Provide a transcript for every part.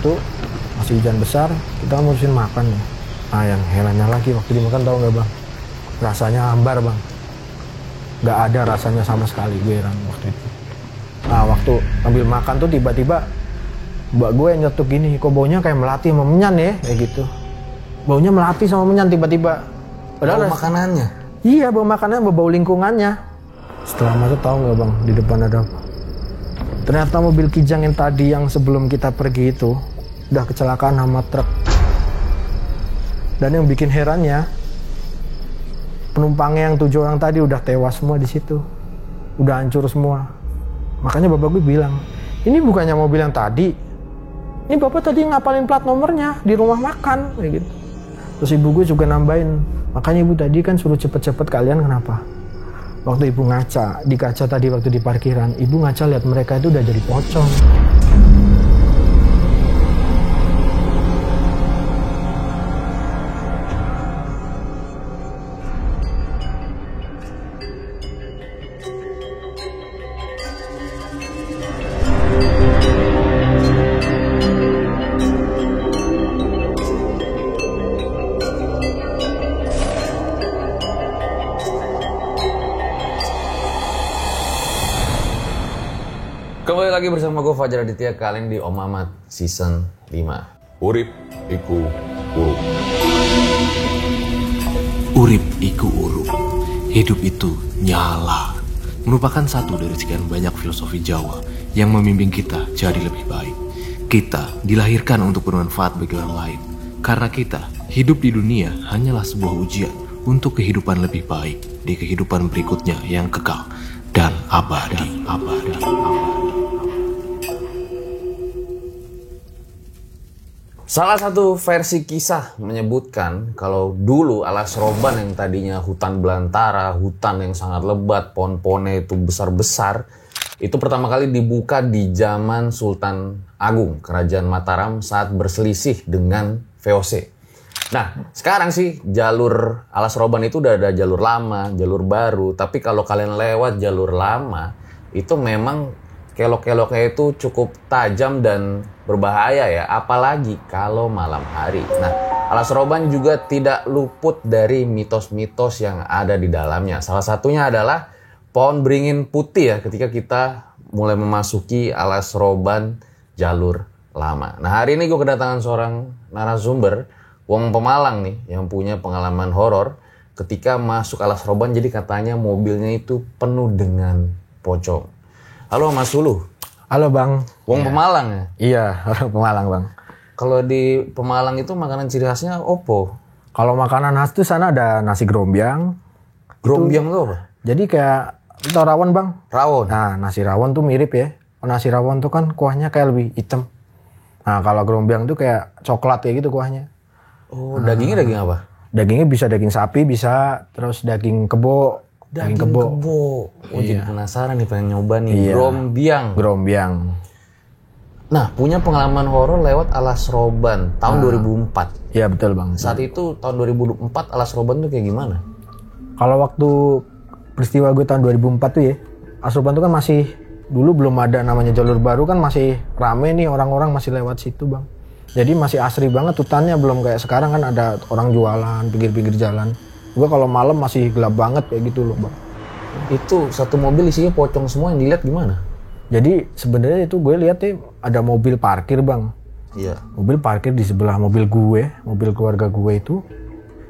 itu masih hujan besar, kita ngurusin makan nih. Nah yang herannya lagi waktu dimakan tahu nggak bang? Rasanya hambar bang. Nggak ada rasanya sama sekali, gue heran waktu itu. Nah waktu ambil makan tuh tiba-tiba mbak gue nyetuk gini, kok baunya kayak melati sama menyan ya, kayak gitu. Baunya melati sama menyan tiba-tiba. Padahal bau makanannya? Iya bau makanannya, bau lingkungannya. Setelah masuk tahu nggak bang, di depan ada apa? Ternyata mobil Kijang yang tadi yang sebelum kita pergi itu udah kecelakaan sama truk. Dan yang bikin herannya, penumpangnya yang 7 orang tadi udah tewas semua di situ, udah hancur semua. Makanya bapak gue bilang, ini bukannya mobil yang tadi, ini bapak tadi ngapalin plat nomornya di rumah makan, kayak gitu. Terus ibu gue juga nambahin, makanya ibu tadi kan suruh cepet-cepet, kalian kenapa? Waktu ibu ngaca, di kaca tadi waktu di parkiran, ibu ngaca lihat mereka itu udah jadi pocong. Kembali lagi bersama gue Fajar Aditya, kali ini di Om Mamat Season 5. Urip Iku Urup. Urip iku urup, hidup itu nyala. Merupakan satu dari sekian banyak filosofi Jawa yang membimbing kita jadi lebih baik. Kita dilahirkan untuk bermanfaat bagi orang lain. Karena kita hidup di dunia hanyalah sebuah ujian untuk kehidupan lebih baik di kehidupan berikutnya yang kekal dan abadi. Salah satu versi kisah menyebutkan kalau dulu Alas Roban yang tadinya hutan belantara, hutan yang sangat lebat, pohon-pohonnya itu besar-besar, itu pertama kali dibuka di zaman Sultan Agung, Kerajaan Mataram saat berselisih dengan VOC. Nah, sekarang sih jalur Alas Roban itu udah ada jalur lama, jalur baru, tapi kalau kalian lewat jalur lama, itu memang kelok-keloknya itu cukup tajam dan berbahaya ya, apalagi kalau malam hari. Nah, Alas Roban juga tidak luput dari mitos-mitos yang ada di dalamnya. Salah satunya adalah pohon beringin putih ya, ketika kita mulai memasuki Alas Roban jalur lama. Nah, hari ini gue kedatangan seorang narasumber, wong Pemalang nih, yang punya pengalaman horor ketika masuk Alas Roban. Jadi katanya mobilnya itu penuh dengan pocong. Halo Mas Sulu. Halo bang. Wong Pemalang ya? Iya, orang Pemalang bang. Kalau di Pemalang itu makanan ciri khasnya opo? Kalau makanan khas tuh sana ada nasi grombyang. Grombyang itu apa? Jadi kayak, itu rawon bang. Rawon? Nah, nasi rawon tuh mirip ya. Nasi rawon tuh kan kuahnya kayak lebih hitam. Nah, kalau grombyang tuh kayak coklat ya gitu kuahnya. Oh, dagingnya daging apa? Dagingnya bisa daging sapi, bisa. Terus daging kebo. Daging kebo. Oh, jadi penasaran nih, pengen nyoba nih. Iya. Grombyang. Nah, punya pengalaman horor lewat Alas Roban tahun 2004. Iya, betul bang. Saat itu tahun 2004 Alas Roban tuh kayak gimana? Kalau waktu peristiwa gue tahun 2004 tuh ya, Alas Roban tuh kan masih, dulu belum ada namanya jalur baru kan, masih rame nih orang-orang masih lewat situ bang. Jadi masih asri banget hutannya, belum kayak sekarang kan ada orang jualan pinggir-pinggir jalan. Gue kalau malam masih gelap banget kayak gitu loh bang. Itu satu mobil isinya pocong semua, yang dilihat gimana? Jadi sebenarnya itu gue lihat ya ada mobil parkir bang. Iya. Mobil parkir di sebelah mobil gue, mobil keluarga gue itu.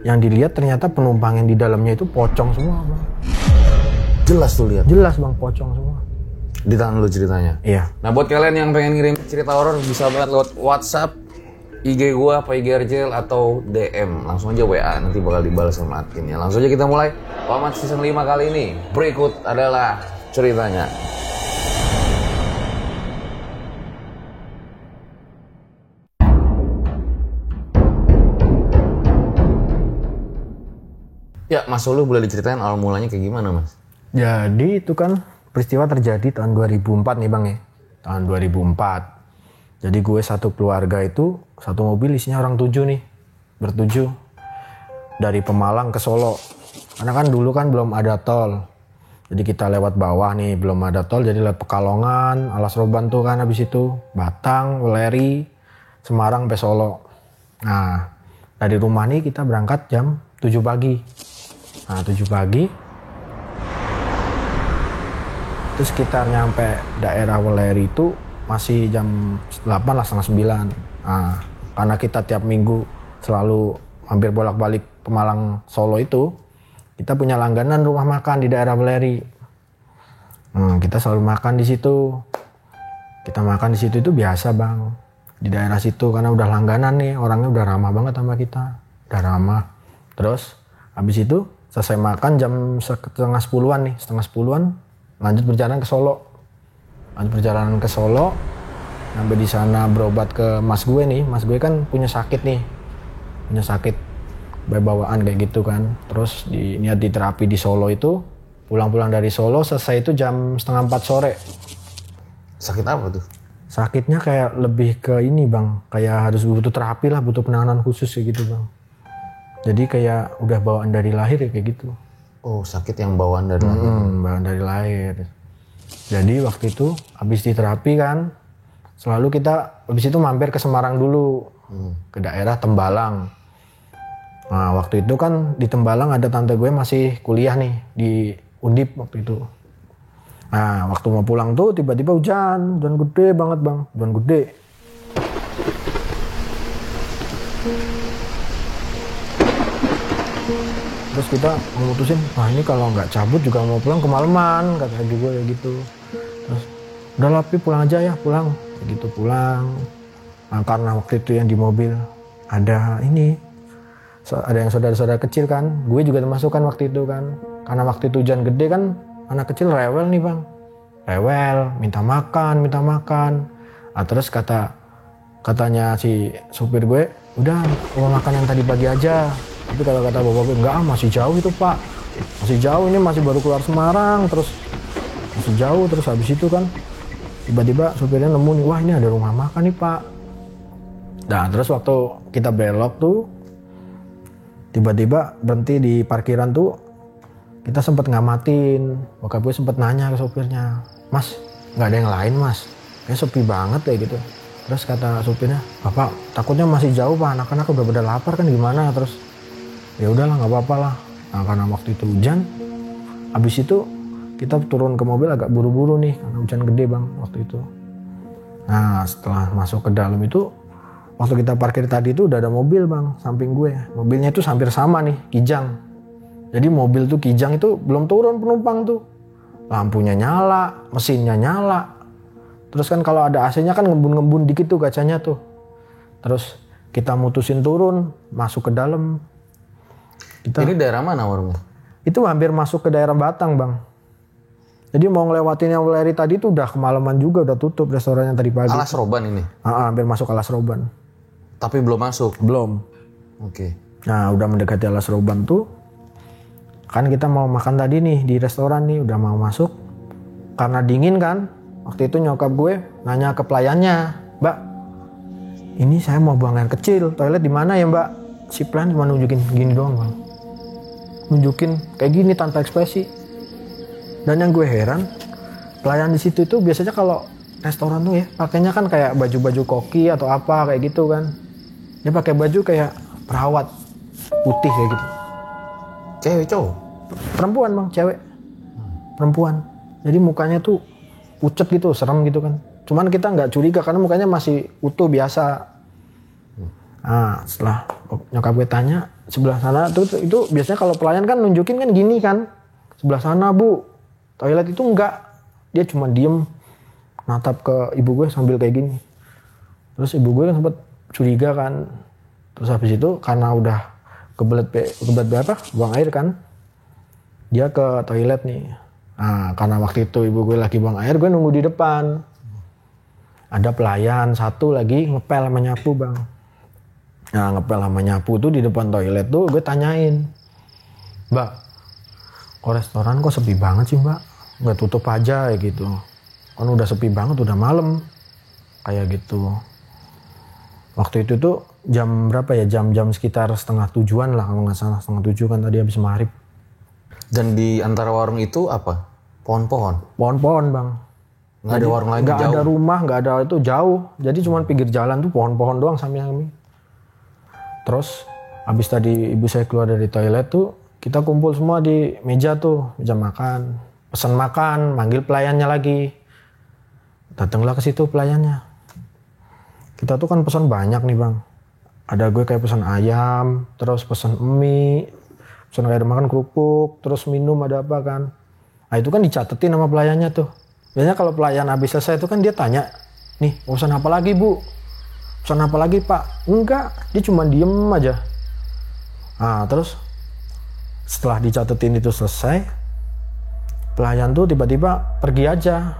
Yang dilihat ternyata penumpang yang di dalamnya itu pocong semua bang. Jelas tuh lihat? Jelas bang, pocong semua. Ditahan lu ceritanya? Iya. Nah buat kalian yang pengen ngirim cerita horor bisa banget lewat WhatsApp, IG gua, apa IG RJL atau DM. Langsung aja WA, nanti bakal dibalas sama adminnya. Langsung aja kita mulai Mamat Season 5 kali ini. Berikut adalah ceritanya. Ya, Mas Sulu boleh diceritain awal mulanya kayak gimana, Mas? Jadi itu kan peristiwa terjadi tahun 2004 nih bang ya. Tahun 2004. Jadi gue satu keluarga itu, satu mobil isinya orang 7 nih. Bertujuh. Dari Pemalang ke Solo. Karena kan dulu kan belum ada tol. Jadi kita lewat bawah nih, belum ada tol. Jadi lewat Pekalongan, Alas Roban tuh kan habis itu. Batang, Weleri. Semarang sampai Solo. Nah, dari rumah nih kita berangkat jam 7 pagi. Nah, 7 pagi. Terus sekitar nyampe daerah Weleri itu masih jam 8 lah, setengah 9. Nah, karena kita tiap minggu selalu hampir bolak-balik ke Malang Solo itu, kita punya langganan rumah makan di daerah Weleri. Kita selalu makan di situ. Kita makan di situ itu biasa bang. Di daerah situ karena udah langganan nih, orangnya udah ramah banget sama kita. Udah ramah. Terus habis itu selesai makan jam setengah 10-an nih, setengah 10-an lanjut perjalanan ke Solo. Lanjut perjalanan ke Solo, sampai di sana berobat ke mas gue nih. Mas gue kan punya sakit nih. Punya sakit bawaan kayak gitu kan. Terus niat di terapi di Solo itu, pulang-pulang dari Solo selesai itu jam setengah 4 sore. Sakit apa tuh? Sakitnya kayak lebih ke ini bang, kayak harus butuh terapi lah, butuh penanganan khusus kayak gitu bang. Jadi kayak udah bawaan dari lahir ya kayak gitu. Oh, sakit yang bawaan dari lahir. Bawaan dari lahir. Jadi waktu itu habis diterapi kan, selalu kita habis itu mampir ke Semarang dulu, ke daerah Tembalang. Nah waktu itu kan di Tembalang ada tante gue masih kuliah nih di Undip waktu itu. Nah waktu mau pulang tuh tiba-tiba hujan gede banget bang, hujan gede. Terus kita memutusin, wah ini kalau nggak cabut juga mau pulang kemalaman, kata ibu gue ya gitu. Terus udah lah Pi, pulang aja ya, pulang. Begitu pulang. Nah karena waktu itu yang di mobil ada ini, ada yang saudara-saudara kecil kan, gue juga termasuk kan waktu itu kan. Karena waktu itu hujan gede kan, anak kecil rewel nih bang, rewel, minta makan. Nah, terus katanya si supir gue, udah mau makan yang tadi pagi aja. Tapi kalau kata bapak gue, enggak masih jauh itu pak, masih jauh, ini masih baru keluar Semarang, terus masih jauh. Terus habis itu kan tiba-tiba supirnya nemu nih, wah ini ada rumah makan nih pak. Nah terus waktu kita belok tuh, tiba-tiba berhenti di parkiran tuh. Kita sempat ngamatin, bokap gue sempat nanya ke sopirnya, mas nggak ada yang lain mas, kayak sepi banget kayak gitu. Terus kata sopirnya, bapak takutnya masih jauh pak, anak-anak udah pada lapar kan gimana. Terus ya udahlah nggak apa-apa lah. Nah karena waktu itu hujan, habis itu kita turun ke mobil agak buru-buru nih karena hujan gede bang waktu itu. Nah setelah masuk ke dalam itu, waktu kita parkir tadi itu udah ada mobil bang samping gue, mobilnya itu hampir sama nih, Kijang. Jadi mobil tuh Kijang itu belum turun penumpang tuh. Lampunya nyala, mesinnya nyala. Terus kan kalau ada AC-nya kan ngembun-ngembun dikit tuh kacanya tuh. Terus kita mutusin turun, masuk ke dalam. Ini daerah mana warungnya? Itu hampir masuk ke daerah Batang bang. Jadi mau ngelewatin yang Weleri tadi tuh udah kemalaman juga, udah tutup restorannya tadi pagi. Alas Roban ini? Hampir masuk Alas Roban. Tapi belum masuk? Belum. Oke. Nah udah mendekati Alas Roban tuh, kan kita mau makan tadi nih di restoran nih, udah mau masuk. Karena dingin kan, waktu itu nyokap gue nanya ke pelayannya, mbak, ini saya mau buang air kecil, toilet di mana ya mbak? Si pelayan cuma nunjukin gini doang bang, nunjukin kayak gini tanpa ekspresi. Dan yang gue heran, pelayan di situ itu biasanya kalau restoran tuh ya pakainya kan kayak baju-baju koki atau apa kayak gitu kan. Dia pakai baju kayak perawat putih kayak gitu. Cewek cowok? Perempuan bang, cewek. Perempuan. Jadi mukanya tuh pucet gitu, serem gitu kan. Cuman kita nggak curiga karena mukanya masih utuh biasa. Nah setelah nyokap gue tanya, sebelah sana tuh itu biasanya kalau pelayan kan nunjukin kan gini kan. Sebelah sana bu, toilet itu enggak. Dia cuma diem, natap ke ibu gue sambil kayak gini. Terus ibu gue kan sempat curiga kan. Terus habis itu karena udah kebelet berapa buang air kan, dia ke toilet nih. Nah karena waktu itu ibu gue lagi buang air, gue nunggu di depan. Ada pelayan satu lagi ngepel sama nyapu bang. Nah ngepel sama nyapu tuh di depan toilet tuh gue tanyain, mbak, kok restoran kok sepi banget sih mbak, nggak tutup aja ya gitu, kan udah sepi banget, udah malam kayak gitu. Waktu itu tuh jam berapa ya, jam-jam sekitar 6:30 lah kalau nggak salah, 6:30 kan tadi habis maghrib. Dan di antara warung itu apa? Pohon-pohon? Pohon-pohon bang. Nggak ada warung lain nggak jauh. ada rumah, nggak ada, itu jauh. Jadi cuma pinggir jalan tuh pohon-pohon doang samping-samping. Terus habis tadi ibu saya keluar dari toilet tuh, kita kumpul semua di meja tuh, meja makan. Pesan makan, manggil pelayannya lagi. Datanglah ke situ pelayannya. Kita tuh kan pesan banyak nih bang. Ada gue kayak pesan ayam, terus pesan mie, pesan kayak makan kerupuk, terus minum ada apa kan. Nah itu kan dicatetin sama pelayannya tuh. Biasanya kalau pelayan habis selesai itu kan dia tanya, nih pesan apa lagi bu? Pesan apa lagi pak? Enggak, dia cuma diem aja. Nah terus setelah dicatetin itu selesai, pelayan tuh tiba-tiba pergi aja.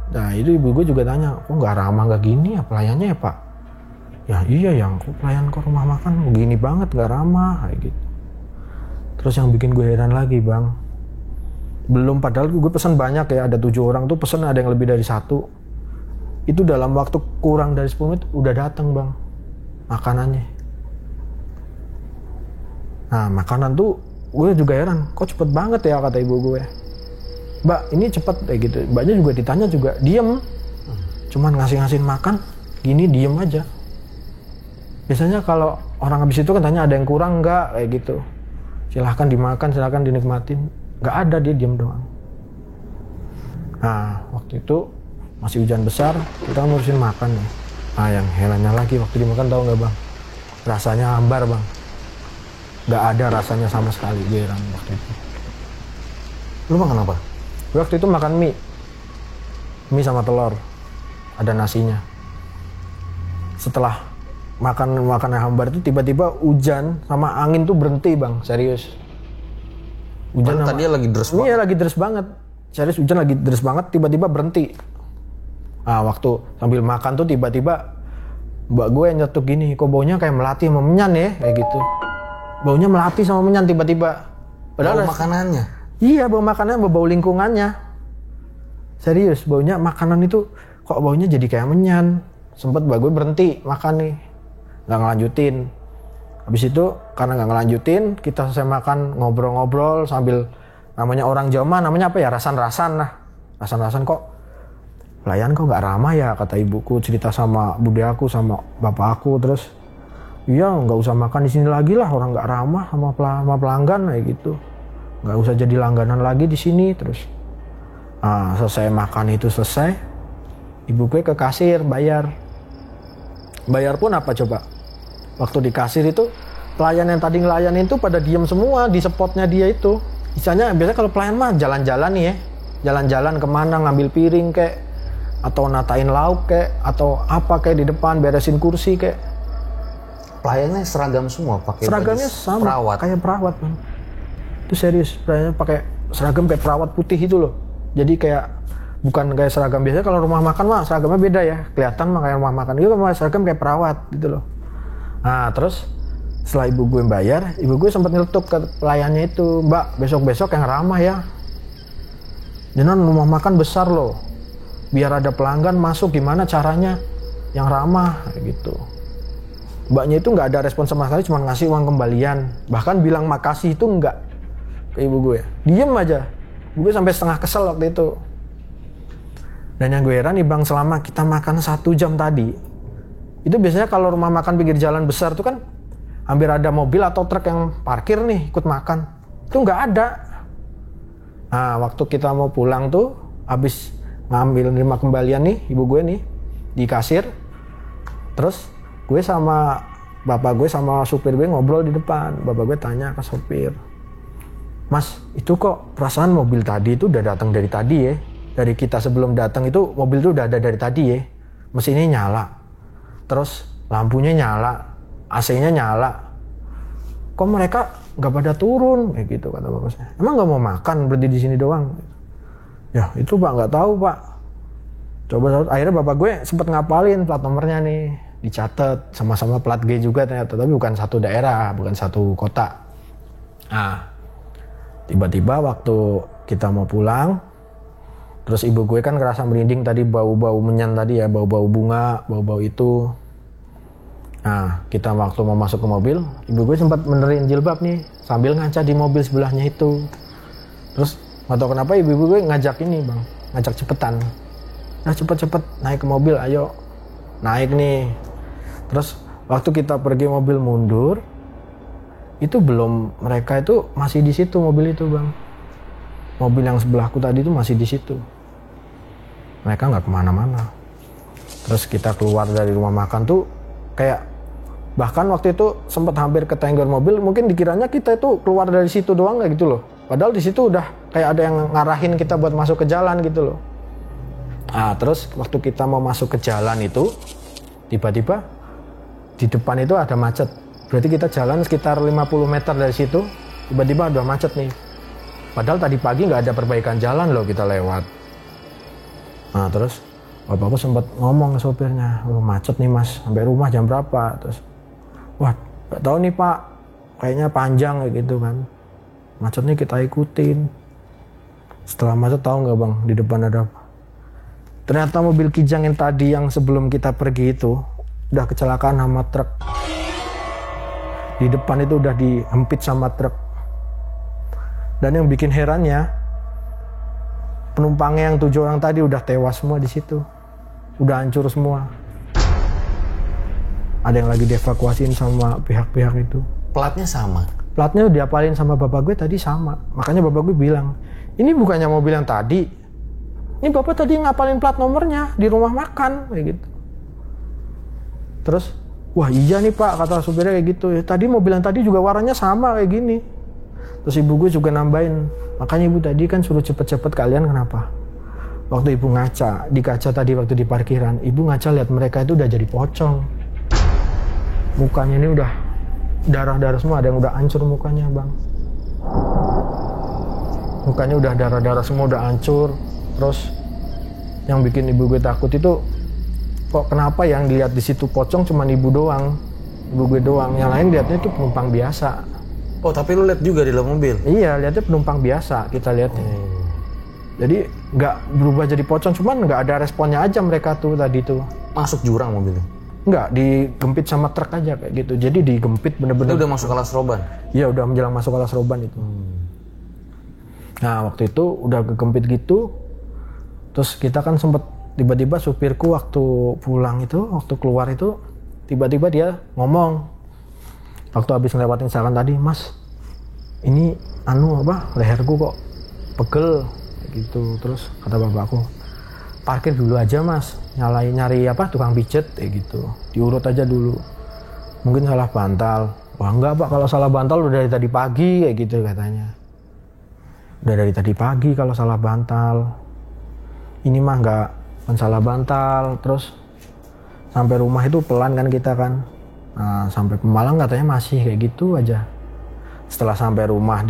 Nah itu ibu gue juga tanya, kok nggak ramah nggak gini ya pelayannya ya pak? Ya iya yang kok pelayan kok rumah makan begini banget nggak ramah kayak gitu. Terus yang bikin gue heran lagi bang, belum padahal gue pesan banyak ya, ada 7 orang tuh pesan ada yang lebih dari 1. Itu dalam waktu kurang dari 10 menit udah datang bang makanannya. Nah makanan tuh gue juga heran, kok cepet banget ya kata ibu gue. Mbak ini cepet kayak gitu, mbaknya juga ditanya juga diem, cuman ngasih makan gini diem aja. Biasanya kalau orang habis itu kan tanya ada yang kurang nggak kayak gitu, silahkan dimakan, silahkan dinikmatin. Nggak ada, dia diem doang. Nah waktu itu masih hujan besar, kita ngurusin makan nih. Nah yang herannya lagi waktu dimakan tahu nggak bang, rasanya hambar bang, nggak ada rasanya sama sekali. Gue heran waktu itu. Lu makan apa? Waktu itu makan mie sama telur, ada nasinya. Setelah makan yang hambar itu tiba-tiba hujan sama angin tuh berhenti bang, serius. Hujan tadi lagi deres banget. Iya lagi deres banget, serius hujan lagi deres banget, tiba-tiba berhenti. Nah waktu sambil makan tuh tiba-tiba mbak gue nyetuk gini, kok baunya kayak melati sama menyan ya, kayak gitu. Baunya melati sama menyan tiba-tiba. Padahal makanannya. Iya bau makanannya, bau lingkungannya. Serius baunya makanan itu kok baunya jadi kayak menyan. Sempet mbak gue berhenti makan nih, nggak ngelanjutin. Habis itu karena nggak ngelanjutin, kita selesai makan ngobrol-ngobrol sambil, namanya orang Jawa namanya apa ya, rasan-rasan lah. Rasan-rasan kok pelayan kok nggak ramah ya, kata ibuku cerita sama bude aku sama bapak aku. Terus iya nggak usah makan di sini lagi lah, orang nggak ramah sama pelanggan kayak gitu. Nggak usah jadi langganan lagi di sini. Terus selesai makan itu selesai, ibu gue ke kasir bayar pun apa coba, waktu di kasir itu pelayan yang tadi ngelayanin itu pada diem semua di spotnya dia itu. Misalnya biasanya kalau pelayan mah jalan-jalan nih ya, jalan-jalan kemana ngambil piring kek, atau natain lauk kek, atau apa kayak di depan beresin kursi kek. Pelayannya seragam semua, pakai seragamnya sama perawat. Kayak perawat man. Itu serius, pelayannya pakai seragam kayak perawat putih itu loh. Jadi kayak bukan kayak seragam biasanya kalau rumah makan mah seragamnya beda ya, kelihatan mah kayak rumah makan. Itu seragam kayak perawat gitu loh. Nah terus setelah ibu gue bayar, ibu gue sempat nyeletuk ke pelayannya itu, mbak besok-besok yang ramah ya. Jangan rumah makan besar loh, biar ada pelanggan masuk gimana caranya yang ramah kayak gitu. Mbaknya itu nggak ada respon sama sekali, cuma ngasih uang kembalian, bahkan bilang makasih itu enggak ke ibu gue, diem aja. Ibu gue sampai setengah kesel waktu itu. Dan yang gue heran nih bang, selama kita makan 1 jam tadi, itu biasanya kalau rumah makan pinggir jalan besar tuh kan hampir ada mobil atau truk yang parkir nih ikut makan, itu nggak ada. Nah waktu kita mau pulang tuh, habis ngambil nerima kembalian nih ibu gue nih di kasir, terus gue sama bapak gue sama supir gue ngobrol di depan. Bapak gue tanya ke supir, mas itu kok perasaan mobil tadi itu udah datang dari tadi ya, dari kita sebelum datang itu mobil itu udah ada dari tadi ya, mesinnya nyala, terus lampunya nyala, AC-nya nyala, kok mereka nggak pada turun kayak gitu, kata bapak saya. Emang nggak mau makan, berhenti di sini doang? Ya itu pak nggak tahu pak. Coba akhirnya bapak gue sempat ngapalin plat nomornya nih, dicatat sama-sama plat G juga ternyata, tapi bukan satu daerah, bukan satu kota. Nah tiba-tiba waktu kita mau pulang, terus ibu gue kan ngerasa merinding tadi, bau-bau menyan tadi ya, bau-bau bunga, bau-bau itu. Nah kita waktu mau masuk ke mobil, ibu gue sempat benerin jilbab nih sambil ngaca di mobil sebelahnya itu. Terus nggak tahu kenapa ibu gue ngajak ini bang, ngajak cepetan. Nah cepet-cepet naik ke mobil, ayo. Naik nih. Terus waktu kita pergi mobil mundur, itu belum, mereka itu masih di situ mobil itu bang. Mobil yang sebelahku tadi itu masih di situ. Mereka nggak kemana-mana. Terus kita keluar dari rumah makan tuh kayak, bahkan waktu itu sempat hampir ketenggor mobil. Mungkin dikiranya kita itu keluar dari situ doang kayak gitu loh. Padahal di situ udah kayak ada yang ngarahin kita buat masuk ke jalan gitu loh. Nah, terus waktu kita mau masuk ke jalan itu, tiba-tiba di depan itu ada macet. Berarti kita jalan sekitar 50 meter dari situ, tiba-tiba udah macet nih. Padahal tadi pagi nggak ada perbaikan jalan loh kita lewat. Nah, terus bapakku sempat ngomong ke sopirnya, macet nih mas, sampai rumah jam berapa? Terus, wah nggak tahu nih pak, kayaknya panjang kayak gitu kan. Macetnya kita ikutin. Setelah macet tahu nggak bang, di depan ada apa? Ternyata mobil Kijang yang tadi yang sebelum kita pergi itu udah kecelakaan sama truk. Di depan itu udah dihempit sama truk. Dan yang bikin herannya, penumpangnya yang 7 orang tadi udah tewas semua di situ. Udah hancur semua. Ada yang lagi dievakuasiin sama pihak-pihak itu. Platnya sama? Platnya diapalin sama bapak gue tadi sama. Makanya bapak gue bilang, ini bukannya mobil yang tadi. Ini bapak tadi ngapalin plat nomornya di rumah makan kayak gitu. Terus, wah iya nih pak, kata supirnya kayak gitu. Ya, tadi mobil yang tadi juga warnanya sama kayak gini. Terus ibu gue juga nambahin, makanya ibu tadi kan suruh cepet-cepet, kalian kenapa? Waktu ibu ngaca, di kaca tadi waktu di parkiran, ibu ngaca lihat mereka itu udah jadi pocong. Mukanya ini udah darah-darah semua, ada yang udah hancur mukanya bang. Mukanya udah darah-darah semua, udah hancur. Terus yang bikin ibu gue takut itu, kok kenapa yang dilihat di situ pocong cuma ibu doang, ibu gue doang, yang lain lihatnya itu penumpang biasa. Oh tapi lu lihat juga di dalam mobil? Iya, lihatnya penumpang biasa kita lihatnya. Jadi nggak berubah jadi pocong, cuman nggak ada responnya aja mereka tuh tadi tuh. Masuk jurang mobilnya? Nggak, digempit sama truk aja kayak gitu. Jadi digempit bener-bener. Itu udah masuk alas roban? Iya, udah menjelang masuk alas roban itu. Nah waktu itu udah kegempit gitu. Terus kita kan sempet tiba-tiba supirku waktu pulang itu, waktu keluar itu, tiba-tiba dia ngomong. Waktu habis ngelewatin jalan tadi, mas, ini leherku kok pegel gitu. Terus kata bapakku, parkir dulu aja mas, nyari tukang pijet kayak gitu, diurut aja dulu, mungkin salah bantal. Wah enggak pak, kalau salah bantal udah dari tadi pagi kayak gitu katanya. Udah dari tadi pagi kalau salah bantal. Ini mah enggak salah bantal. Terus sampai rumah itu pelan kan kita kan. Nah, sampai Pemalang katanya masih kayak gitu aja. Setelah sampai rumah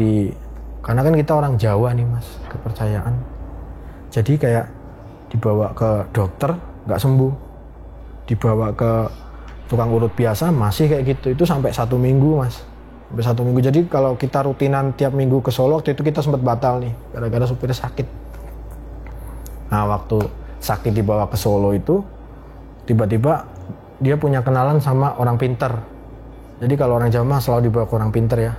karena kan kita orang Jawa nih mas, kepercayaan. Jadi kayak dibawa ke dokter nggak sembuh, dibawa ke tukang urut biasa masih kayak gitu. Itu sampai 1 minggu mas, sampai 1 minggu. Jadi kalau kita rutinan tiap minggu ke Solo, waktu itu kita sempat batal nih gara-gara supirnya sakit. Nah waktu sakit dibawa ke Solo itu, tiba-tiba dia punya kenalan sama orang pinter. Jadi kalau orang Jawa selalu dibawa ke orang pinter ya.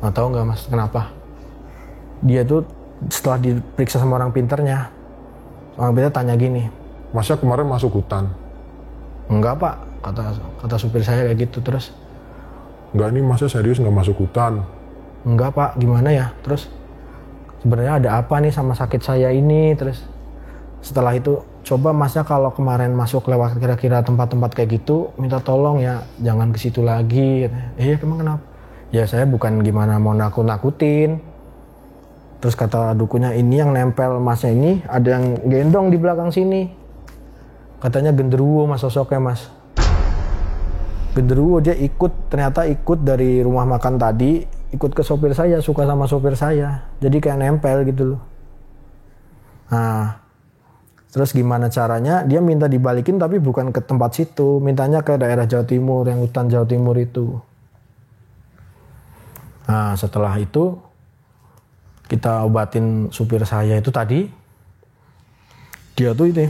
Nggak tahu nggak mas kenapa? Dia tuh setelah diperiksa sama orang pinternya, orang pinter tanya gini, masnya kemarin masuk hutan? Enggak pak, kata supir saya kayak gitu. Terus enggak, ini masnya serius nggak masuk hutan? Enggak pak, gimana ya? Terus sebenarnya ada apa nih sama sakit saya ini? Terus setelah itu, coba masnya kalau kemarin masuk lewat kira-kira tempat-tempat kayak gitu, minta tolong ya jangan ke situ lagi. Emang kenapa? Ya saya bukan gimana mau nakut-nakutin. Terus kata dukunya, ini yang nempel masnya ini ada yang gendong di belakang sini. Katanya genderuwo mas sosoknya mas. Genderuwo, dia ternyata ikut dari rumah makan tadi, ikut ke sopir saya, suka sama sopir saya. Jadi kayak nempel gitu loh. Nah, terus gimana caranya? Dia minta dibalikin tapi bukan ke tempat situ, mintanya ke daerah Jawa Timur, yang hutan Jawa Timur itu. Nah, setelah itu kita obatin supir saya itu tadi. Dia tuh itu,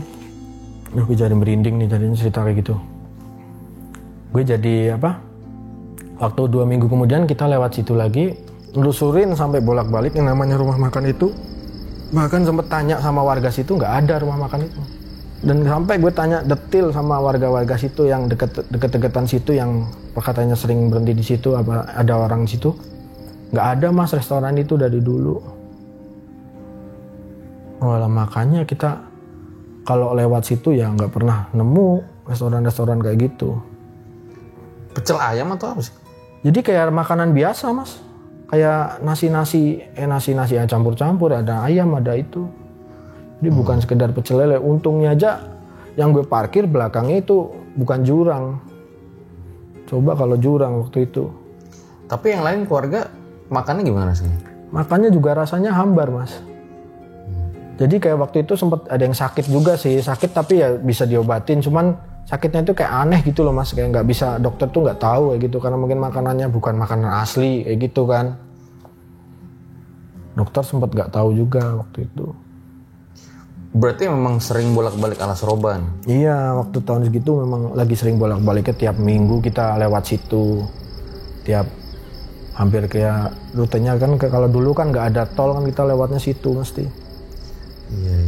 gue jadi merinding nih jadinya cerita kayak gitu. Gue jadi waktu 2 minggu kemudian kita lewat situ lagi, nelusurin sampai bolak-balik yang namanya rumah makan itu. Bahkan sempet tanya sama warga situ, nggak ada rumah makan itu. Dan sampai gue tanya detail sama warga-warga situ yang deket-deketan situ yang katanya sering berhenti di situ, apa ada orang di situ. Nggak ada mas restoran itu dari dulu. Walah makanya kita kalau lewat situ ya nggak pernah nemu restoran-restoran kayak gitu. Pecel ayam atau apa sih? Jadi kayak makanan biasa mas. Kayak nasi-nasi yang campur-campur, ada ayam, ada itu. Jadi bukan sekedar pecel lele. Untungnya aja yang gue parkir belakangnya itu bukan jurang. Coba kalau jurang waktu itu. Tapi yang lain keluarga makannya gimana sih? Makannya juga rasanya hambar mas. Jadi kayak waktu itu sempat ada yang sakit juga sih. Sakit tapi ya bisa diobatin. Cuman sakitnya itu kayak aneh gitu loh mas. Kayak nggak bisa, dokter tuh nggak tahu kayak gitu. Karena mungkin makanannya bukan makanan asli kayak gitu kan. Dokter sempat nggak tahu juga waktu itu. Berarti memang sering bolak-balik Alas Roban? Iya, waktu tahun segitu memang lagi sering bolak-baliknya, tiap minggu kita lewat situ. Hampir kayak rutenya kan, kalau dulu kan nggak ada tol kan kita lewatnya situ mesti. Iya.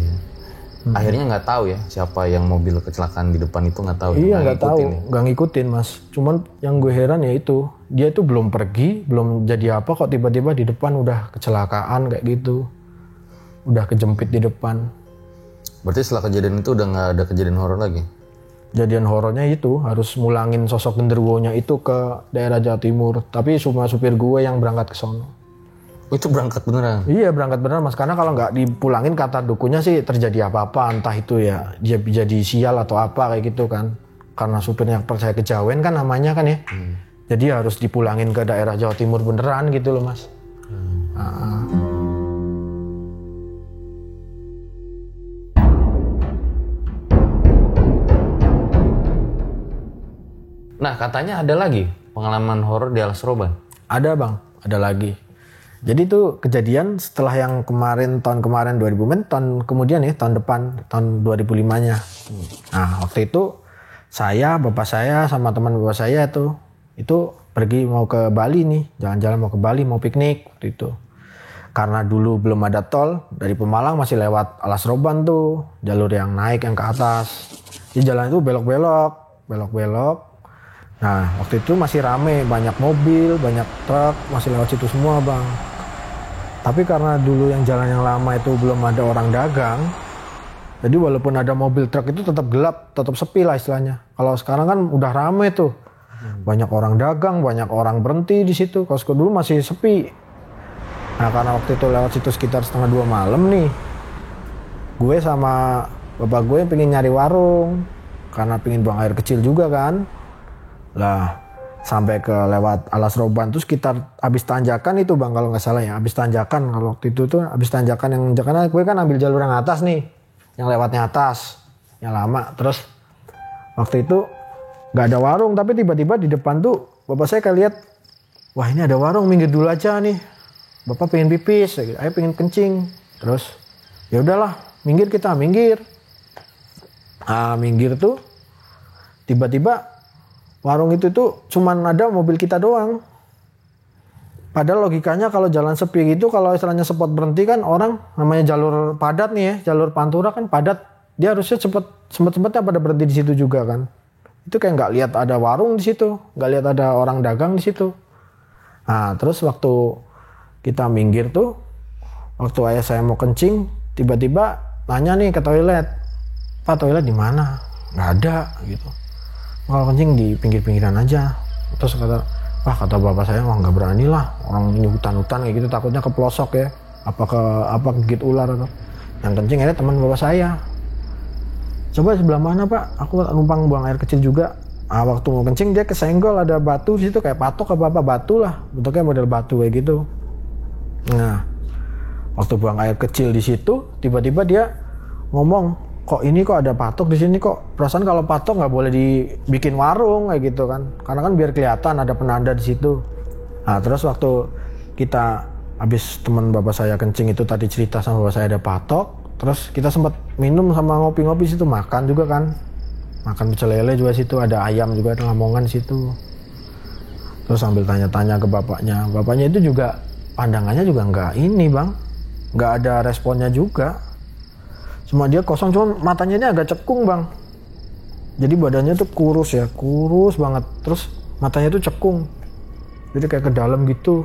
Akhirnya nggak tahu ya siapa yang mobil kecelakaan di depan itu, nggak tahu. Iya nggak tahu, nggak ngikutin mas. Cuman yang gue heran ya itu, dia itu belum pergi, belum jadi apa kok tiba-tiba di depan udah kecelakaan kayak gitu. Udah kejepit di depan. Berarti setelah kejadian itu udah nggak ada kejadian horor lagi? Kejadian horornya itu harus mulangin sosok genderuwonya itu ke daerah Jawa Timur. Tapi semua supir gue yang berangkat ke sono. Oh, itu berangkat beneran? Iya berangkat beneran mas. Karena kalau nggak dipulangin kata dukunya sih terjadi apa-apa. Entah itu ya dia jadi sial atau apa kayak gitu kan. Karena supirnya percaya kejawen kan namanya kan ya. Jadi harus dipulangin ke daerah Jawa Timur beneran gitu loh mas. Nah katanya ada lagi pengalaman horor di Alas Roban? Ada bang, ada lagi. Jadi itu kejadian setelah yang tahun kemarin 2000, tahun kemudian ya, tahun depan, tahun 2005-nya. Nah waktu itu bapak saya sama teman bapak saya itu pergi mau ke Bali nih, jalan-jalan mau ke Bali, mau piknik waktu itu. Karena dulu belum ada tol, dari Pemalang masih lewat Alas Roban tuh, jalur yang naik yang ke atas. Di jalan itu belok-belok. Nah waktu itu masih rame, banyak mobil, banyak truk, masih lewat situ semua bang. Tapi karena dulu yang jalan yang lama itu belum ada orang dagang, jadi walaupun ada mobil truk itu tetap gelap, tetap sepi lah istilahnya. Kalau sekarang kan udah rame tuh, banyak orang dagang, banyak orang berhenti di situ. Kalau dulu masih sepi. Nah karena waktu itu lewat situ sekitar 1:30 malam nih, gue sama bapak gue pengen nyari warung, karena pengen buang air kecil juga kan. Lah sampai ke lewat Alas Roban tuh sekitar habis tanjakan itu bang, kalau nggak salah ya, habis tanjakan. Kalau waktu itu tuh habis tanjakan yang karena gue kan ambil jalur yang atas nih, yang lewatnya atas yang lama. Terus waktu itu nggak ada warung, tapi tiba-tiba di depan tuh bapak saya kayak lihat, wah ini ada warung, minggir dulu aja nih, bapak pengen pipis, ayo pengen kencing. Terus ya udahlah minggir tuh tiba-tiba warung itu tuh cuman ada mobil kita doang. Padahal logikanya kalau jalan sepi gitu, kalau istilahnya spot berhenti kan orang, namanya jalur padat nih ya, jalur Pantura kan padat, dia harusnya sempet-sempetnya pada berhenti di situ juga kan. Itu kayak nggak lihat ada warung di situ, nggak lihat ada orang dagang di situ. Nah terus waktu kita minggir tuh, waktu ayah saya mau kencing, tiba-tiba nanya nih ke toilet, Pak toilet di mana? Nggak ada gitu. Kalau kencing di pinggir-pinggiran aja. Terus kata bapak saya, wah nggak berani lah, orang ini hutan-hutan kayak gitu, takutnya ke pelosok ya, apa gigit ular atau. Yang kencing ada teman bapak saya. Coba sebelah mana pak? Aku numpang buang air kecil juga. Waktu mau kencing dia kesenggol ada batu di situ, kayak patok apa batu lah, bentuknya model batu kayak gitu. Nah, waktu buang air kecil di situ, tiba-tiba dia ngomong, kok ada patok di sini kok, perasaan kalau patok nggak boleh dibikin warung kayak gitu kan, karena kan biar kelihatan ada penanda di situ. Nah terus waktu kita habis teman bapak saya kencing itu tadi cerita sama bapak saya ada patok, terus kita sempat minum sama ngopi-ngopi situ, makan juga kan, makan pecel lele juga situ, ada ayam juga, ada lamongan situ. Terus sambil tanya-tanya ke bapaknya itu juga pandangannya juga nggak ada responnya juga. Cuma dia kosong, cuma matanya ini agak cekung bang. Jadi badannya tuh kurus banget. Terus matanya tuh cekung. Jadi kayak ke dalam gitu.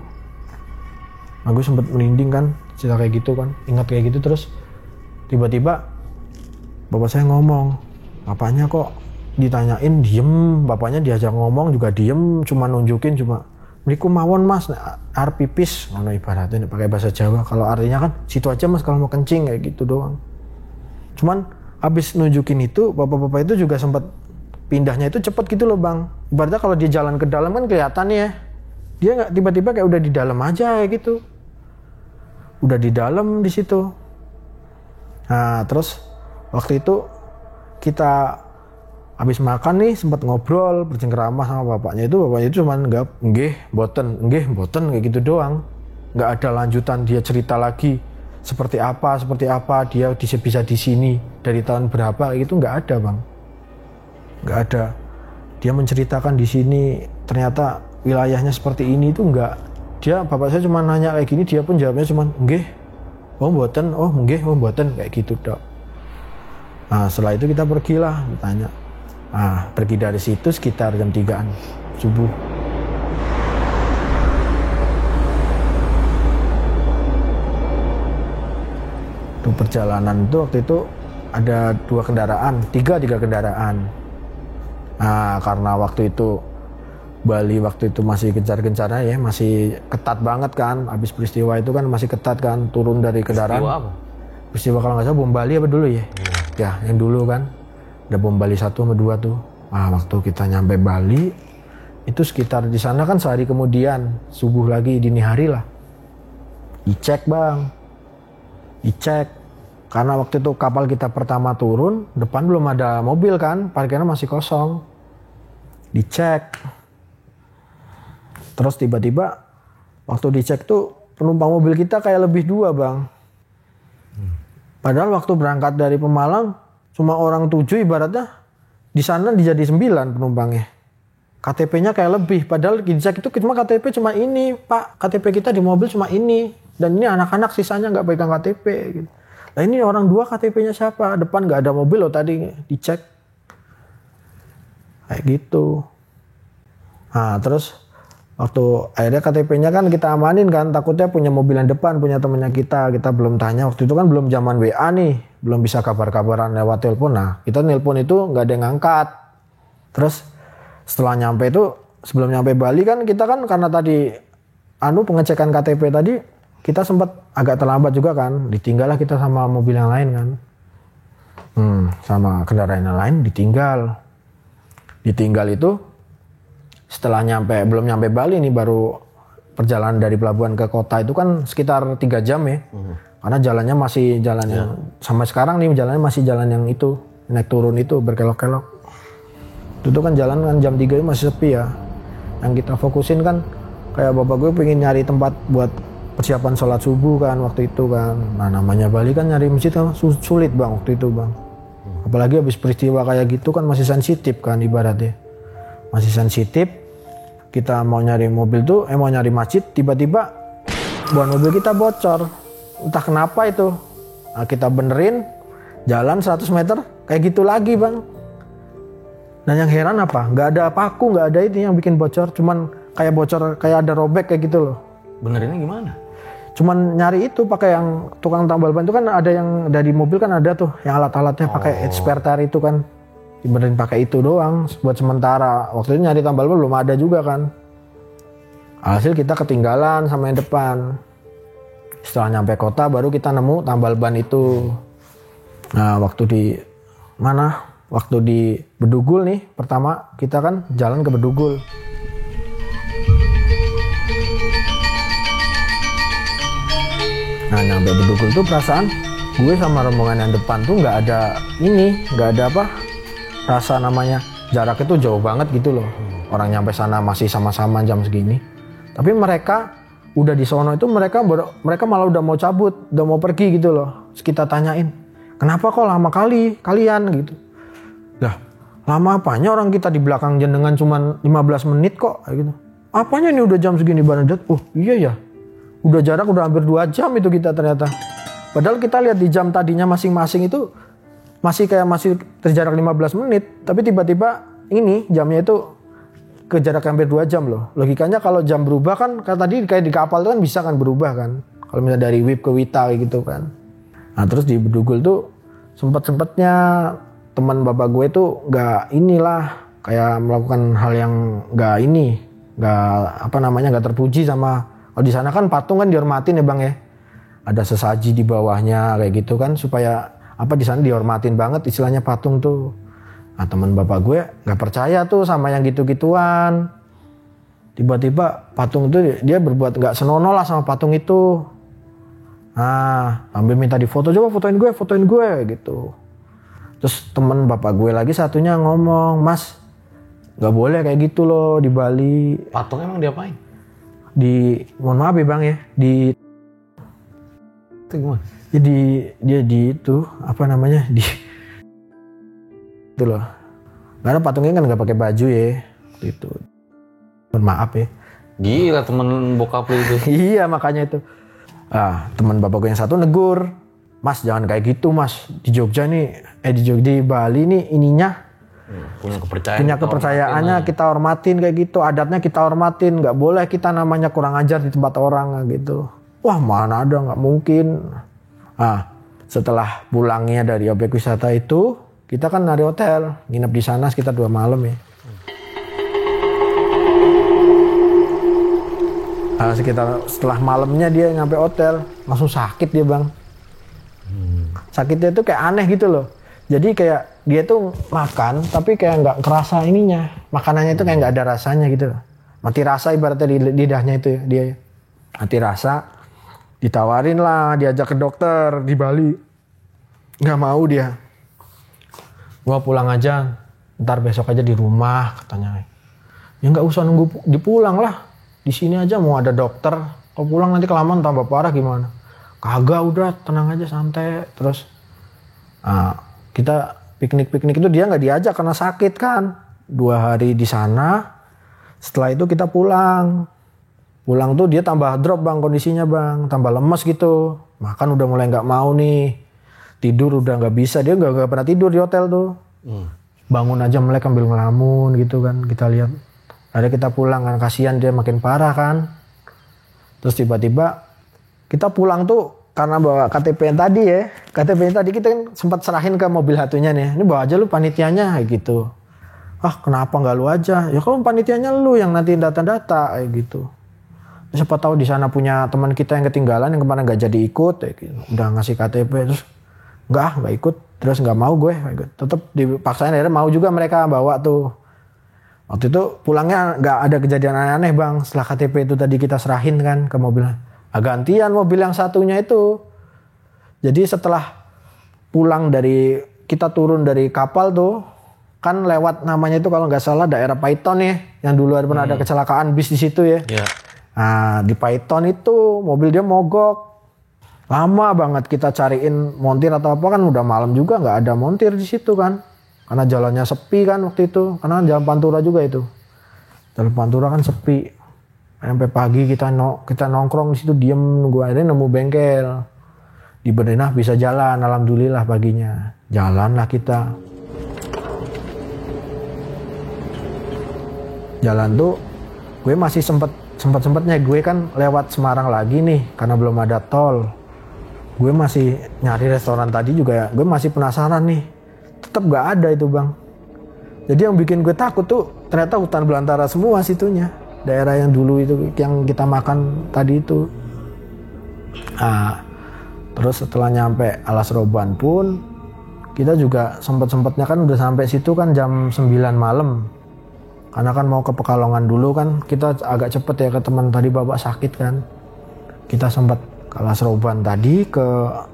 Nah gue sempet merinding kan, cerita kayak gitu kan. Ingat kayak gitu terus tiba-tiba bapak saya ngomong. Bapaknya kok ditanyain diem, bapaknya diajak ngomong juga diem. Cuma nunjukin cuma, "Mriku mawon mas, arep pipis." Ngono ibaratnya pakai bahasa Jawa. Kalau artinya kan, "Situ aja mas kalau mau kencing," kayak gitu doang. Cuman habis nunjukin itu, bapak-bapak itu juga sempat pindahnya itu cepet gitu loh bang. Ibaratnya kalau dia jalan ke dalam kan kelihatan ya. Dia nggak tiba-tiba kayak udah di dalam aja kayak gitu. Udah di dalam di situ. Nah terus waktu itu kita habis makan nih sempat ngobrol bercengkerama sama bapaknya itu cuman nggih mboten kayak gitu doang. Nggak ada lanjutan dia cerita lagi. Seperti apa dia bisa di sini dari tahun berapa gitu nggak ada bang, nggak ada. Dia menceritakan di sini ternyata wilayahnya seperti ini itu nggak. Dia bapak saya cuma nanya kayak gini, dia pun jawabnya cuma nggih, oh mboten, oh nggih, oh mboten kayak gitu dok. Nah setelah itu kita pergilah ditanya. Nah pergi dari situ sekitar jam 3-an subuh. Perjalanan itu waktu itu ada 2 kendaraan, 3 kendaraan. Nah karena waktu itu Bali waktu itu masih gencar-gencarnya ya, masih ketat banget kan. Habis peristiwa itu kan masih ketat kan, turun dari kendaraan. Peristiwa apa? Peristiwa kalau nggak salah bom Bali apa dulu ya? Ya yang dulu kan, ada bom Bali 1 sama 2 tuh. Nah waktu kita nyampe Bali itu sekitar di sana kan sehari kemudian subuh lagi dini hari lah. Dicek bang, dicek. Karena waktu itu kapal kita pertama turun, depan belum ada mobil kan, parkirnya masih kosong. Dicek. Terus tiba-tiba waktu dicek tuh penumpang mobil kita kayak lebih 2 bang. Padahal waktu berangkat dari Pemalang cuma orang 7 ibaratnya, di sana jadi 9 penumpangnya. KTP-nya kayak lebih, padahal dicek itu cuma KTP cuma ini, Pak. KTP kita di mobil cuma ini. Dan ini anak-anak sisanya nggak pegang KTP gitu. Nah ini orang 2 KTP-nya siapa? Depan nggak ada mobil loh tadi dicek. Kayak gitu. Nah terus waktu akhirnya KTP-nya kan kita amanin kan. Takutnya punya mobil yang depan, punya temennya kita. Kita belum tanya. Waktu itu kan belum zaman WA nih. Belum bisa kabar-kabaran lewat telepon. Nah kita nelpon itu nggak ada yang ngangkat. Terus setelah nyampe itu, sebelum nyampe Bali kan kita kan karena tadi pengecekan KTP tadi. Kita sempat agak terlambat juga kan, ditinggal lah kita sama mobil yang lain kan. Sama kendaraan yang lain ditinggal. Ditinggal itu setelah belum nyampe Bali nih, baru perjalanan dari pelabuhan ke kota itu kan sekitar 3 jam ya. Karena jalannya masih jalan yang sampai sekarang nih jalannya masih jalan yang itu, naik turun itu berkelok-kelok. Itu kan jalan kan jam 3 itu masih sepi ya. Yang kita fokusin kan kayak bapak gue pengen nyari tempat buat persiapan sholat subuh kan waktu itu kan. Nah namanya Bali kan nyari masjid kan sulit bang waktu itu bang. Apalagi habis peristiwa kayak gitu kan masih sensitif kan ibaratnya. Masih sensitif. Kita mau nyari mobil tuh, mau nyari masjid, tiba-tiba ban mobil kita bocor. Entah kenapa itu. Nah, kita benerin, jalan 100 meter, kayak gitu lagi bang. Dan yang heran apa? Nggak ada paku, nggak ada itu yang bikin bocor. Cuman kayak bocor, kayak ada robek kayak gitu loh. Benerinnya gimana? Cuman nyari itu pakai yang tukang tambal ban itu kan ada yang dari mobil kan ada tuh yang alat-alatnya pakai spare tire itu kan dibenerin pakai itu doang buat sementara. Waktu itu nyari tambal ban belum ada juga kan. Alhasil kita ketinggalan sama yang depan. Setelah nyampe kota baru kita nemu tambal ban itu. Nah waktu di mana? Waktu di Bedugul nih pertama kita kan jalan ke Bedugul. Nah nyampe Bedugul tuh perasaan gue sama rombongan yang depan tuh nggak ada rasa namanya jarak itu jauh banget gitu loh. Orang nyampe sana masih sama-sama jam segini. Tapi mereka udah di sono itu mereka malah udah mau cabut, udah mau pergi gitu loh. Terus kita tanyain, kenapa kok lama kali kalian gitu? Lah lama apanya, orang kita di belakang jenengan cuma 15 menit kok gitu. Apanya ini udah jam segini Banadat? Oh iya ya. Udah jarak udah hampir 2 jam itu kita ternyata. Padahal kita lihat di jam tadinya masing-masing itu masih terjarak 15 menit. Tapi tiba-tiba ini jamnya itu ke jarak hampir 2 jam loh. Logikanya kalau jam berubah kan tadi kayak di kapal itu kan bisa kan berubah kan. Kalau misalnya dari WIB ke WITA gitu kan. Nah terus di Bedugul tuh sempet-sempetnya teman bapak gue tuh nggak kayak melakukan hal yang nggak terpuji sama. Kalau di sana kan patung kan dihormatin ya bang ya. Ada sesaji di bawahnya kayak gitu kan supaya di sana dihormatin banget istilahnya patung tuh. Nah teman bapak gue nggak percaya tuh sama yang gitu-gituan. Tiba-tiba patung itu dia berbuat nggak senonoh lah sama patung itu. Nah sambil minta difoto, coba fotoin gue gitu. Terus teman bapak gue lagi satunya ngomong, Mas nggak boleh kayak gitu loh di Bali. Patung emang diapain? Mohon maaf ya bang ya, Itu gimana? jadi dia itu loh. Karena patungnya kan nggak pakai baju ya, gitu. Mohon maaf ya. Gila temen bokap lu itu. Iya makanya itu. Teman bapak gue yang satu negur, Mas jangan kayak gitu Mas. Di Jogja nih, di Bali nih ininya. Punya kepercayaannya kita hormatin kayak gitu, adatnya kita hormatin, nggak boleh kita namanya kurang ajar di tempat orang gitu. Wah mana ada, nggak mungkin. Setelah pulangnya dari objek wisata itu, kita kan dari hotel, nginep di sana sekitar 2 malam ya. Setelah malamnya dia nyampe hotel, langsung sakit dia bang. Sakitnya itu kayak aneh gitu loh. Jadi kayak dia tuh makan tapi kayak nggak kerasa ininya. Makanannya itu kayak nggak ada rasanya gitu loh. Mati rasa ibaratnya di lidahnya itu ya, dia mati rasa. Ditawarin lah, diajak ke dokter di Bali. Nggak mau dia. Gua pulang aja, ntar besok aja di rumah katanya. Ya nggak usah nunggu dipulang lah. Di sini aja mau ada dokter. Kalau pulang nanti kelamaan tambah parah gimana? Kagak, udah tenang aja santai. Terus kita piknik itu dia nggak diajak karena sakit kan. 2 hari di sana. Setelah itu kita pulang tuh dia tambah drop bang kondisinya bang, tambah lemes gitu. Makan udah mulai nggak mau nih, tidur udah nggak bisa, dia nggak pernah tidur di hotel tuh. Bangun aja melek sambil ngelamun gitu kan, kita lihat. Akhirnya kita pulang kan, kasihan dia makin parah kan. Terus tiba-tiba kita pulang tuh karena bawa KTP yang tadi ya. KTP yang tadi kita kan sempat serahin ke mobil satunya nih. Ini bawa aja lu panitianya kayak gitu. Kenapa nggak lu aja? Ya kalau panitianya lu yang nanti data-data kayak gitu. Siapa tahu di sana punya teman kita yang ketinggalan yang kemarin nggak jadi ikut, kayak gitu. Udah ngasih KTP terus nggak ikut, terus nggak mau gue, tetap dipaksain akhirnya mau juga mereka bawa tuh. Waktu itu pulangnya nggak ada kejadian aneh-aneh bang, setelah KTP itu tadi kita serahin kan ke mobil. Gantian mobil yang satunya itu. Jadi setelah pulang kita turun dari kapal tuh, kan lewat namanya itu kalau nggak salah daerah Python ya, yang dulu pernah ada kecelakaan bis di situ ya. Yeah. Nah di Python itu mobil dia mogok. Lama banget kita cariin montir atau apa kan udah malam juga nggak ada montir di situ kan. Karena jalannya sepi kan waktu itu. Karena jalan Pantura juga itu. Jalan Pantura kan sepi. Sampai pagi kita nongkrong di situ diem nunggu akhirnya nemu bengkel. Di Bernah bisa jalan alhamdulillah paginya. Jalan lah kita. Jalan tuh gue masih sempetnya gue kan lewat Semarang lagi nih karena belum ada tol. Gue masih nyari restoran tadi juga ya. Gue masih penasaran nih. Tetap gak ada itu bang. Jadi yang bikin gue takut tuh ternyata hutan belantara semua situnya. Daerah yang dulu itu yang kita makan tadi itu. Nah, terus setelah nyampe Alas Roban pun kita juga sempetnya kan udah sampai situ kan jam 9 malam. Karena kan mau ke Pekalongan dulu kan kita agak cepet ya ke teman tadi bapak sakit kan. Kita sempat ke Alas Roban tadi ke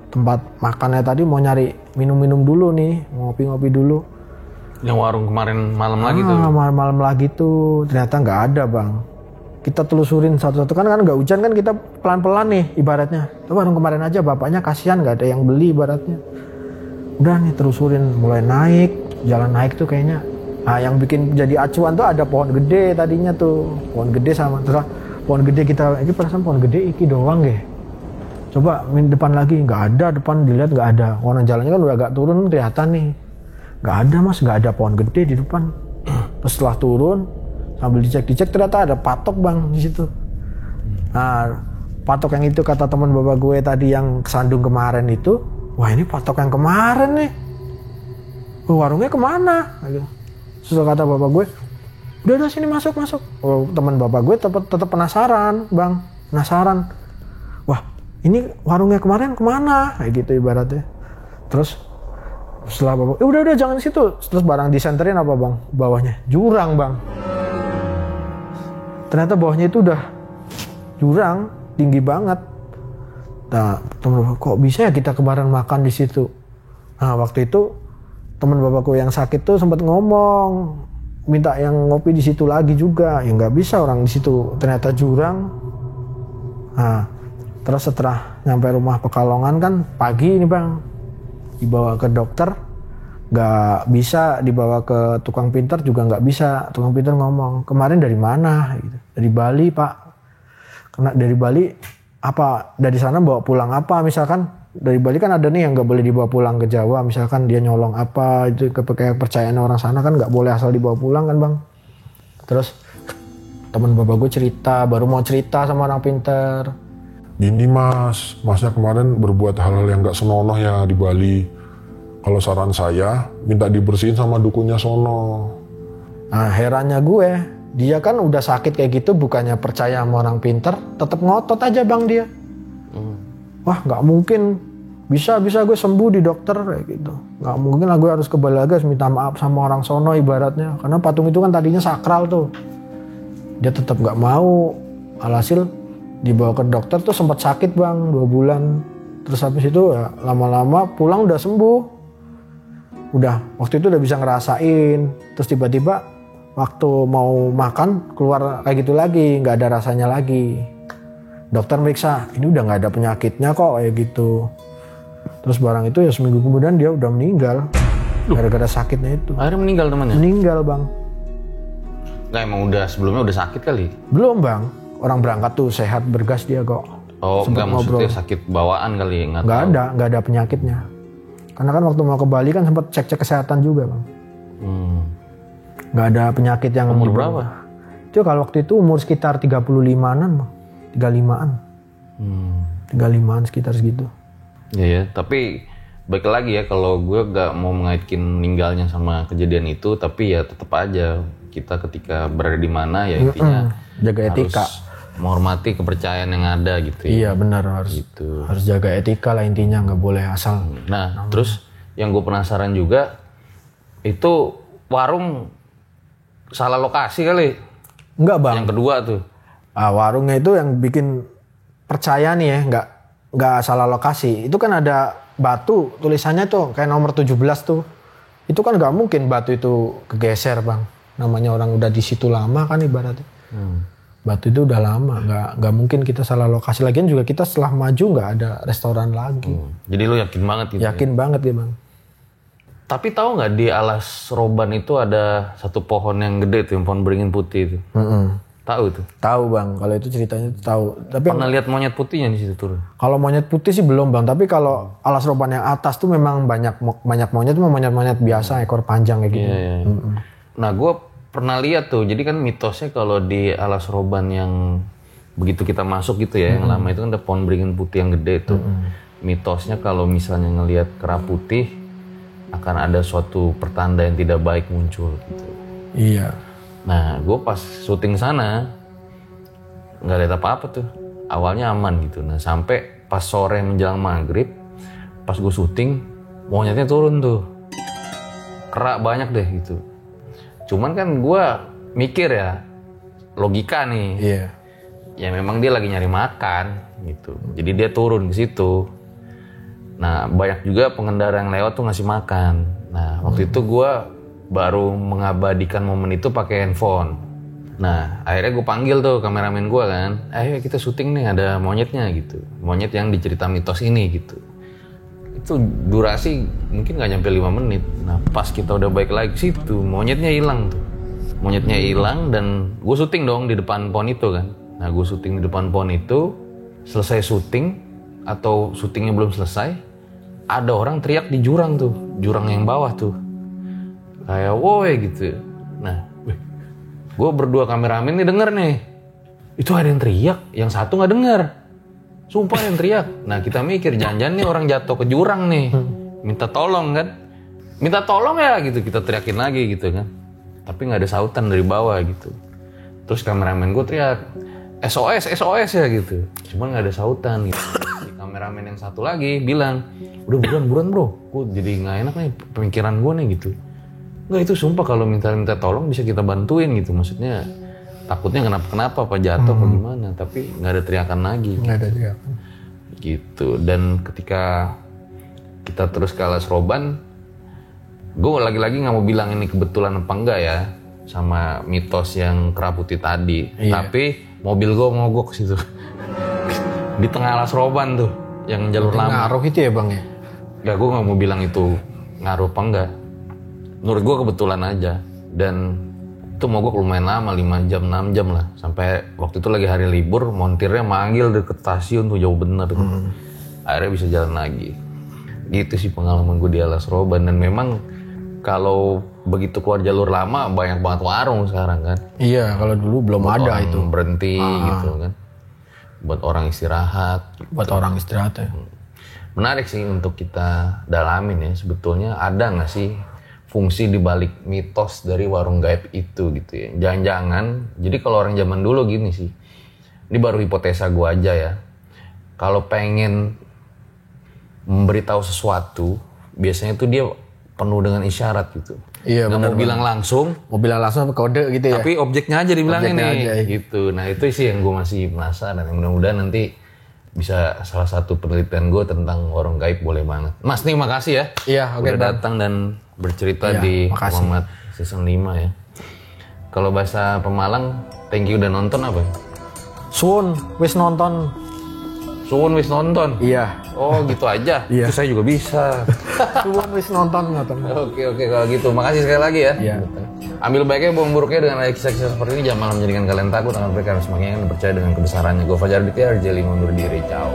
tempat makannya tadi mau nyari minum-minum dulu nih, ngopi-ngopi dulu. Yang warung kemarin malam lagi tuh. Malam lagi tuh ternyata nggak ada bang. Kita telusurin satu-satu kan nggak hujan kan kita pelan-pelan nih ibaratnya. Tuh warung kemarin aja bapaknya kasihan nggak ada yang beli ibaratnya. Udah nih telusurin mulai naik, jalan naik tuh kayaknya. Nah yang bikin jadi acuan tuh ada pohon gede tadinya tuh, pohon gede sama terus pohon gede kita ini perasaan pohon gede iki doang deh. Coba depan lagi, nggak ada, depan dilihat nggak ada. Orang jalannya kan udah agak turun kelihatan nih. Nggak ada mas, nggak ada pohon gede di depan. Terus setelah turun, sambil dicek ternyata ada patok bang di situ. Nah, patok yang itu kata teman bapak gue tadi yang kesandung kemarin itu, wah ini patok yang kemarin nih. Warungnya kemana? Setelah kata bapak gue, udah sini masuk. Oh, teman bapak gue tetap penasaran bang, penasaran. Wah ini warungnya kemarin kemana? Kayak gitu ibaratnya. Terus setelah bapak, udah jangan di situ. Terus barang disenterin apa bang? Bawahnya jurang bang. Ternyata bawahnya itu udah jurang tinggi banget. Nah teman bapak, kok bisa ya kita kemarin makan di situ? Nah waktu itu teman bapakku yang sakit tuh sempat ngomong minta yang ngopi di situ lagi juga. Ya nggak bisa orang di situ ternyata jurang. Nah terus setelah nyampe rumah Pekalongan kan pagi ini bang, dibawa ke dokter, nggak bisa dibawa ke tukang pintar juga nggak bisa. Tukang pintar ngomong, kemarin dari mana? Gitu. Dari Bali pak. Karena dari Bali apa? Dari sana bawa pulang apa? Misalkan dari Bali kan ada nih yang nggak boleh dibawa pulang ke Jawa. Misalkan dia nyolong apa, itu kepercayaan orang sana kan nggak boleh asal dibawa pulang kan bang. Terus teman bapak gue cerita, baru mau cerita sama orang pintar. Gini mas, masnya kemarin berbuat hal-hal yang gak senonoh ya di Bali. Kalau saran saya, minta dibersihin sama dukunnya sono. Nah herannya gue, dia kan udah sakit kayak gitu, bukannya percaya sama orang pintar, tetap ngotot aja bang dia. Wah nggak mungkin, bisa gue sembuh di dokter kayak gitu. Nggak mungkin lah gue harus ke Bali lagi, harus minta maaf sama orang sono ibaratnya. Karena patung itu kan tadinya sakral tuh. Dia tetap nggak mau, alhasil dibawa ke dokter tuh sempat sakit bang 2 bulan. Terus habis itu ya lama-lama pulang udah sembuh. Udah waktu itu udah bisa ngerasain. Terus tiba-tiba waktu mau makan keluar kayak gitu lagi, nggak ada rasanya lagi. Dokter meriksa, ini udah nggak ada penyakitnya kok kayak gitu. Terus barang itu ya seminggu kemudian dia udah meninggal. Gara-gara sakitnya itu. Akhirnya meninggal temannya? Meninggal bang. Nggak, emang udah sebelumnya udah sakit kali? Belum bang. Orang berangkat tuh sehat bergas dia kok. Oh Sempet enggak, maksudnya sakit bawaan kali? Nggak ada penyakitnya. Karena kan waktu mau ke Bali kan sempat cek kesehatan juga bang. Nggak ada penyakit yang... Umur berapa? Itu kalau waktu itu umur sekitar 35-an bang. 35-an. 35-an sekitar segitu. Ya, tapi baik lagi ya, kalau gue gak mau mengaitkan meninggalnya sama kejadian itu, tapi ya tetap aja kita ketika berada di mana ya intinya jaga etika, harus menghormati kepercayaan yang ada gitu. Iya benar, harus gitu. Harus jaga etika lah intinya, nggak boleh asal. Nah terus yang gue penasaran juga itu warung salah lokasi kali? Enggak bang. Yang kedua tuh. Warungnya itu yang bikin percaya nih ya, nggak salah lokasi. Itu kan ada batu tulisannya tuh kayak nomor 17 tuh. Itu kan nggak mungkin batu itu kegeser bang. Namanya orang udah di situ lama kan ibaratnya. Batu itu udah lama, nggak mungkin kita salah lokasi. Lagian juga kita setelah maju nggak ada restoran lagi. Jadi lu yakin banget gitu? Yakin banget ya bang. Tapi tahu nggak di Alas Roban itu ada satu pohon yang gede tuh, yang pohon beringin putih itu. Tahu tuh? Tahu bang, kalau itu ceritanya tahu. Tapi pernah lihat monyet putihnya di situ turun? Kalau monyet putih sih belum bang, tapi kalau Alas Roban yang atas tuh memang banyak monyet, cuma monyet biasa ekor panjang kayak gitu. Iya. Nah gue pernah lihat tuh, jadi kan mitosnya kalau di Alas Roban yang begitu kita masuk gitu ya, yang lama itu kan ada pohon beringin putih yang gede tuh. Mitosnya kalau misalnya ngelihat kera putih akan ada suatu pertanda yang tidak baik muncul gitu. Iya. Nah, gue pas syuting sana nggak lihat apa-apa tuh. Awalnya aman gitu. Nah, sampai pas sore menjelang maghrib, pas gue syuting, monyetnya turun tuh. Kera banyak deh gitu. Cuman kan gue mikir ya, logika nih. Iya. Ya memang dia lagi nyari makan gitu. Jadi dia turun ke situ. Nah, banyak juga pengendara yang lewat tuh ngasih makan. Nah, waktu itu gue baru mengabadikan momen itu pakai handphone. Nah, akhirnya gue panggil tuh kameramen gue kan, ayo kita syuting nih, ada monyetnya gitu. Monyet yang dicerita mitos ini gitu. Itu durasi mungkin gak nyampe 5 menit. Nah, pas kita udah balik lagi situ, monyetnya hilang tuh. Monyetnya hilang dan gue syuting dong di depan pohon itu kan. Nah, gue syuting di depan pohon itu, selesai syuting, atau syutingnya belum selesai, ada orang teriak di jurang tuh, jurang yang bawah tuh, kayak woi gitu. Nah, gue berdua kameramen nih denger nih, itu ada yang teriak, yang satu nggak denger, sumpah yang teriak. Nah kita mikir jangan-jangan nih orang jatuh ke jurang nih, minta tolong kan, minta tolong ya gitu, kita teriakin lagi gitu kan, tapi nggak ada sautan dari bawah gitu. Terus kameramen gue teriak SOS ya gitu, cuman nggak ada sautan gitu. Kameramen yang satu lagi bilang, udah buruan bro, gue jadi nggak enak nih pemikiran gue nih gitu. Nggak, itu sumpah kalau minta tolong bisa kita bantuin gitu, maksudnya takutnya kenapa apa jatuh apa gimana, tapi nggak ada teriakan lagi. Nggak ada teriakan. Gitu. Dan ketika kita terus ke Alas Roban, gue lagi-lagi nggak mau bilang ini kebetulan apa enggak ya sama mitos yang keraputi tadi, tapi mobil gue mogok situ di tengah Alas Roban tuh, yang jalur lama. Ngaruh itu ya bang ya? Gak, gue nggak mau bilang itu ngaruh apa enggak. Menurut gue kebetulan aja. Dan itu mogok lumayan lama, 5 jam, 6 jam lah. Sampai waktu itu lagi hari libur, montirnya manggil deket stasiun tuh, jauh bener tuh. Akhirnya bisa jalan lagi. Gitu sih pengalaman gue di Alas Roban. Dan memang kalau begitu keluar jalur lama, banyak banget warung sekarang kan. Iya, kalau dulu belum Buat ada orang itu. berhenti gitu kan. Buat orang istirahat. Buat orang istirahat ya. Menarik sih untuk kita dalamin ya, sebetulnya ada nggak sih fungsi dibalik mitos dari warung gaib itu gitu ya. Jangan-jangan, jadi kalau orang zaman dulu gini sih, ini baru hipotesa gue aja ya, kalau pengen memberitahu sesuatu, biasanya tuh dia penuh dengan isyarat gitu. Iya, nggak mau bilang langsung, mau bilang langsung apa kode gitu ya. tapi objeknya aja dibilangin Objeknya nih aja, ya. gitu. Nah itu sih yang gue masih penasaran, mudah-mudahan nanti bisa salah satu penelitian gue tentang warung gaib, boleh banget. Mas nih makasih ya. Iya, oke, udah Bang. datang dan bercerita Iya, di makasih. Muhammad season 5 ya. Kalau bahasa Pemalang, thank you udah nonton apa? Suwun, wis nonton. Suwun wis nonton. Iya. Oh gitu aja. Iya. Itu saya juga bisa. Suwun wis nonton. Oke kalau gitu. Makasih sekali lagi ya. Iya. Ambil baiknya, buang buruknya dengan ada kisah-kisah seperti ini. Jangan malah menjadikan kalian takut akan mereka harus semakin yang percaya dengan kebesarannya. Gue Fajar Aditya, RJ5 undur diri. Ciao.